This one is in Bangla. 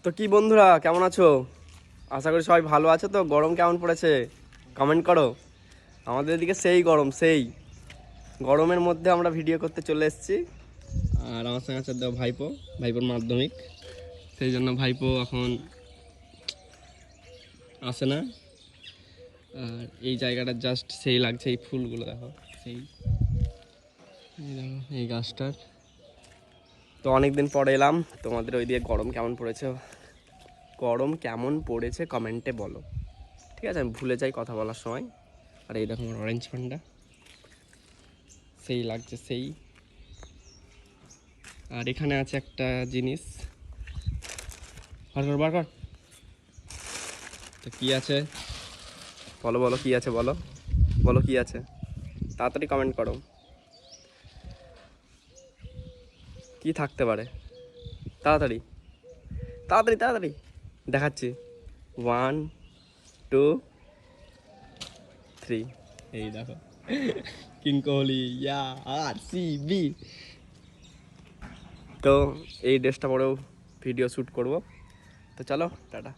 তো কি বন্ধুরা, কেমন আছো? আশা করি সবাই ভালো আছো। তো গরম কেমন পড়েছে কমেন্ট করো। আমাদের এদিকে সেই গরম, সেই গরমের মধ্যে আমরা ভিডিও করতে চলে এসেছি। আর আমার সঙ্গে আছে ভাইপো, ভাইপোর মাধ্যমিক, সেই জন্য ভাইপো এখন আসে না। আর এই জায়গাটা জাস্ট সেই লাগছে, এই ফুলগুলো দেখো, সেই দেখো এই গাছটার। তো অনেকদিন পরে এলাম। তোমাদের ওই দিয়ে গরম কেমন পড়েছে, গরম কেমন পড়েছে কমেন্টে বলো, ঠিক আছে? আমি ভুলে যাই কথা বলার সময়। আর এই দেখো আমার অরেঞ্জ পান্ডা, সেই লাগছে সেই। আর এখানে আছে একটা জিনিস, বার কর বার কর। তো কী আছে বলো, বলো কী আছে, বলো বলো কী আছে, তাড়াতাড়ি কমেন্ট করো। কি থাকতে পারে? তাড়াতাড়ি তাড়াতাড়ি তাড়াতাড়ি দেখাচ্ছি। 1 2 3। এই দেখো কিং কোহলি, ইয়া RCB। তো এই ড্রেসটা পরেও ভিডিও শ্যুট করব। তো চলো টাটা।